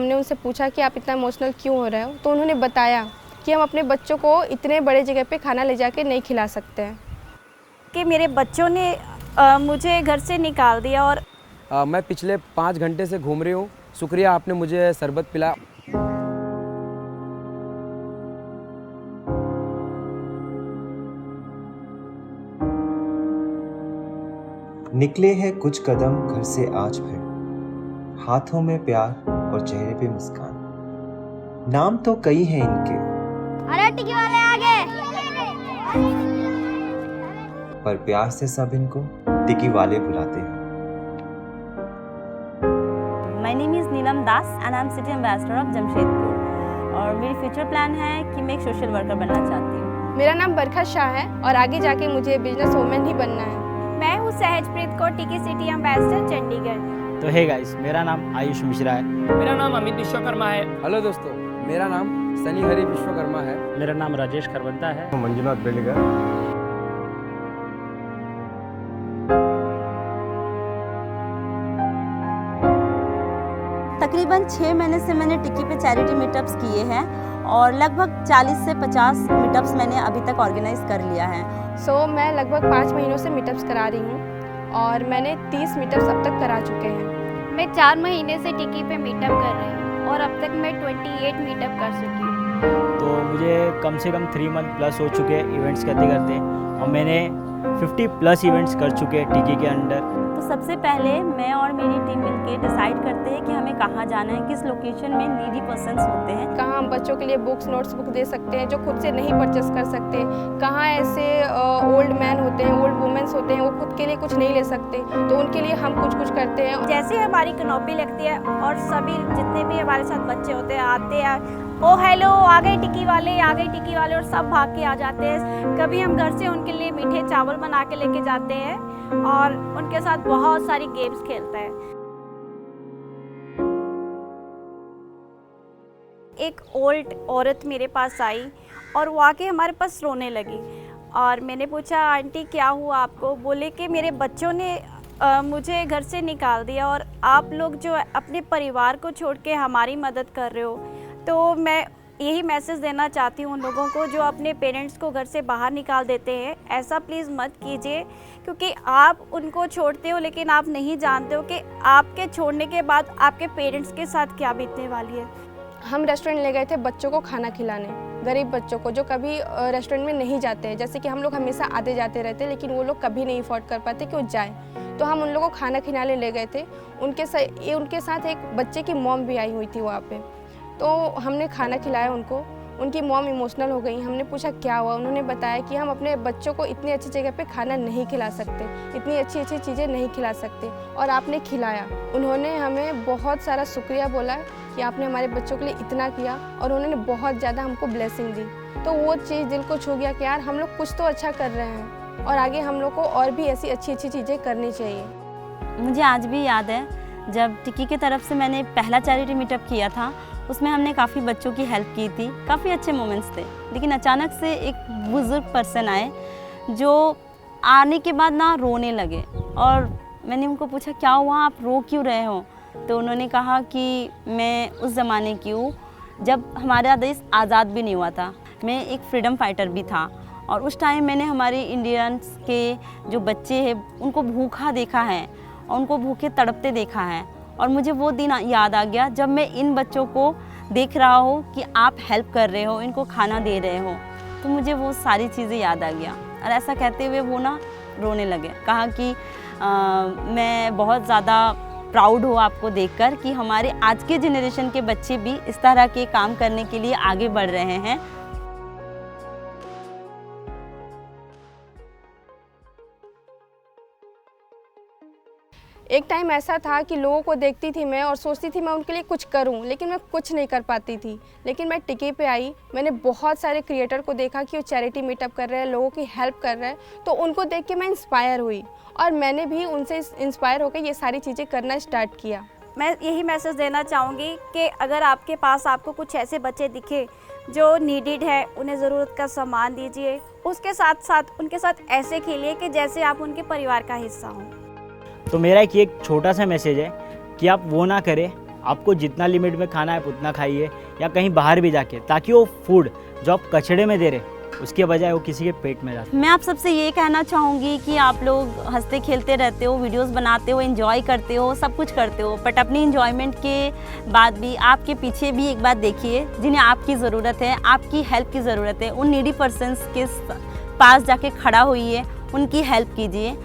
हमने उनसे पूछा कि आप इतना इमोशनल क्यों हो रहे हो, तो उन्होंने बताया कि हम अपने बच्चों को इतने बड़े जगह पे खाना ले जाके नहीं खिला सकते हैं कि मेरे बच्चों ने मुझे घर से निकाल दिया और मैं पिछले 5 घंटे से घूम रही हूँ। शुक्रिया आपने मुझे शरबत पिलाया। निकले हैं कुछ कदम घर से आज फिर, हाथों में प्यार और चेहरे पे मुस्कान। नाम तो कई हैं इनके, अरे टिकी वाले आगे। पर प्यार से सब इनको टिकी वाले बुलाते हैं। My name is Neelam Das and I'm city ambassador of Jamshedpur और मेरी फ्यूचर प्लान है कि मैं एक सोशल वर्कर बनना चाहती हूँ। मेरा नाम बरखा शाह है और आगे जाके मुझे बिजनेस वूमेन ही बनना है। मैं हूँ सहजप्रीत कौर, टिकी सिटी एम्बेसडर चंडीगढ़। तो हे गाइस, मेरा नाम आयुष मिश्रा है। मेरा नाम अमित विश्वकर्मा है। हेलो दोस्तों, मेरा नाम सनी हरी विश्वकर्मा है। मेरा नाम राजेश खरबंदा है। मंजुनाथ बेलीगर। तकरीबन 6 महीने से मैंने टिकी पे चैरिटी मीटअप्स किए हैं और लगभग 40 से 50 मीटअप्स मैंने अभी तक ऑर्गेनाइज कर लिया है। मैं लगभग 5 महीनों से मीटअप्स करा रही हूँ और मैंने 30 मीटअप्स अब तक करा चुके हैं। मैं 4 महीने से टिकी पे मीटअप कर रही हूँ और अब तक मैं 28 मीटअप कर चुकी हूँ। तो मुझे कम से कम 3 मंथ प्लस हो चुके हैं इवेंट्स करते करते और मैंने 50 प्लस इवेंट्स कर चुके हैं टिकी के अंडर। तो सबसे पहले मैं और मेरी टीम मिलके डिसाइड करते हैं कि हमें कहाँ जाना है, किस लोकेशन में नीडी पर्सन्स होते हैं, कहाँ हम बच्चों के लिए बुक्स नोट्स बुक दे सकते हैं जो खुद से नहीं परचेस कर सकते, कहाँ ऐसे ओल्ड मैन होते हैं, ओल्ड वुमेन्स होते हैं, वो खुद के लिए कुछ नहीं ले सकते, तो उनके लिए हम कुछ कुछ करते हैं। जैसे हमारी कनोपी लगती है और सभी जितने भी हमारे साथ बच्चे होते हैं आते हैं, ओ हेलो आ गए टिकी वाले, आ गए टिकी वाले, और सब भाग के आ जाते हैं। कभी हम घर से उनके लिए मीठे चावल बना के लेके जाते हैं और उनके साथ बहुत सारी गेम्स खेलते हैं। एक ओल्ड औरत मेरे पास आई और वो आके हमारे पास रोने लगी और मैंने पूछा आंटी क्या हुआ आपको? बोले कि मेरे बच्चों ने मुझे घर से निकाल दिया और आप लोग जो अपने परिवार को छोड़ के हमारी मदद कर रहे हो। तो मैं यही मैसेज देना चाहती हूँ उन लोगों को जो अपने पेरेंट्स को घर से बाहर निकाल देते हैं, ऐसा प्लीज़ मत कीजिए, क्योंकि आप उनको छोड़ते हो लेकिन आप नहीं जानते हो कि आपके छोड़ने के बाद आपके पेरेंट्स के साथ क्या बीतने वाली है। हम रेस्टोरेंट ले गए थे बच्चों को खाना खिलाने, गरीब बच्चों को जो कभी रेस्टोरेंट में नहीं जाते हैं। जैसे कि हम लोग हमेशा आते जाते रहते लेकिन वो लोग कभी नहीं अफोर्ड कर पाते कि वो जाए, तो हम उन लोगों को खाना खिलाने ले गए थे। उनके साथ एक बच्चे की मॉम भी आई हुई थी वहाँ पे, तो हमने खाना खिलाया उनको। उनकी मॉम इमोशनल हो गई। हमने पूछा क्या हुआ, उन्होंने बताया कि हम अपने बच्चों को इतनी अच्छी जगह पे खाना नहीं खिला सकते, इतनी अच्छी अच्छी चीज़ें नहीं खिला सकते, और आपने खिलाया। उन्होंने हमें बहुत सारा शुक्रिया बोला कि आपने हमारे बच्चों के लिए इतना किया, और उन्होंने बहुत ज़्यादा हमको ब्लेसिंग दी। तो वो चीज़ दिल को छू गया कि यार हम लोग कुछ तो अच्छा कर रहे हैं और आगे हम लोग को और भी ऐसी अच्छी अच्छी चीज़ें करनी चाहिए। मुझे आज भी याद है जब टिकी की तरफ से मैंने पहला चैरिटी मीटअप किया था, उसमें हमने काफ़ी बच्चों की हेल्प की थी, काफ़ी अच्छे मोमेंट्स थे। लेकिन अचानक से एक बुज़ुर्ग पर्सन आए जो आने के बाद ना रोने लगे, और मैंने उनको पूछा क्या हुआ, आप रो क्यों रहे हो? तो उन्होंने कहा कि मैं उस ज़माने की हूँ जब हमारा देश आज़ाद भी नहीं हुआ था, मैं एक फ्रीडम फाइटर भी था, और उस टाइम मैंने हमारे इंडियंस के जो बच्चे हैं उनको भूखा देखा है और उनको भूखे तड़पते देखा है, और मुझे वो दिन याद आ गया जब मैं इन बच्चों को देख रहा हूँ कि आप हेल्प कर रहे हो, इनको खाना दे रहे हो, तो मुझे वो सारी चीज़ें याद आ गया। और ऐसा कहते हुए वो ना रोने लगे, कहा कि मैं बहुत ज़्यादा प्राउड हूँ आपको देखकर कि हमारे आज के जनरेशन के बच्चे भी इस तरह के काम करने के लिए आगे बढ़ रहे हैं। एक टाइम ऐसा था कि लोगों को देखती थी मैं और सोचती थी मैं उनके लिए कुछ करूं, लेकिन मैं कुछ नहीं कर पाती थी। लेकिन मैं टिकी पे आई, मैंने बहुत सारे क्रिएटर को देखा कि वो चैरिटी मीटअप कर रहे हैं, लोगों की हेल्प कर रहे हैं, तो उनको देख के मैं इंस्पायर हुई और मैंने भी उनसे इंस्पायर होकर ये सारी चीज़ें करना स्टार्ट किया। मैं यही मैसेज देना चाहूँगी कि अगर आपके पास आपको कुछ ऐसे बच्चे दिखे जो नीडिड है, उन्हें ज़रूरत का सामान दीजिए, उसके साथ साथ उनके साथ ऐसे खेलिए कि जैसे आप उनके परिवार का हिस्सा हों। तो मेरा एक छोटा सा मैसेज है कि आप वो ना करें आपको जितना लिमिट में खाना है उतना खाइए, या कहीं बाहर भी जाके, ताकि वो फूड जो आप कचड़े में दे रहे उसके बजाय वो किसी के पेट में जाए। मैं आप सबसे ये कहना चाहूँगी कि आप लोग हंसते खेलते रहते हो, वीडियोस बनाते हो, एंजॉय करते हो, सब कुछ करते हो, बट अपनी एंजॉयमेंट के बाद भी आपके पीछे भी एक बात देखिए जिन्हें आपकी ज़रूरत है, आपकी हेल्प की ज़रूरत है। उन नीडी पर्सन्स के पास जाके खड़ा होइए, उनकी हेल्प कीजिए।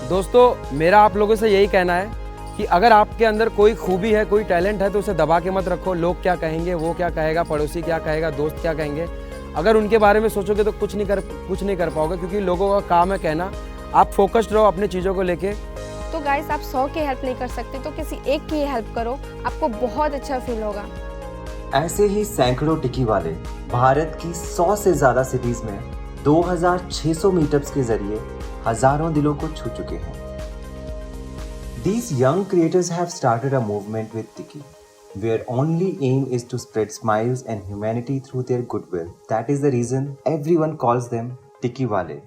दोस्तों मेरा आप लोगों से यही कहना है कि अगर आपके अंदर कोई खूबी है, कोई टैलेंट है तो उसे दबा के मत रखो। लोग क्या कहेंगे, वो क्या कहेगा, पड़ोसी क्या कहेगा, दोस्त क्या कहेंगे, अगर उनके बारे में सोचोगे तो कुछ नहीं कर पाओगे, क्योंकि लोगों का काम है कहना। आप फोकस्ड रहो अपनी चीज़ों को लेके। तो गाइस आप 100 की हेल्प नहीं कर सकते तो किसी एक की हेल्प करो, आपको बहुत अच्छा फील होगा। ऐसे ही सैकड़ों टिकी वाले भारत की 100 से ज़्यादा सिटीज़ में 2600 मीटअप्स के जरिए हजारों दिलों को छू चुके हैं। These young creators have started a movement with Tiki, where only aim is to spread smiles and humanity through their goodwill. That is the reason everyone calls them Tiki Wale.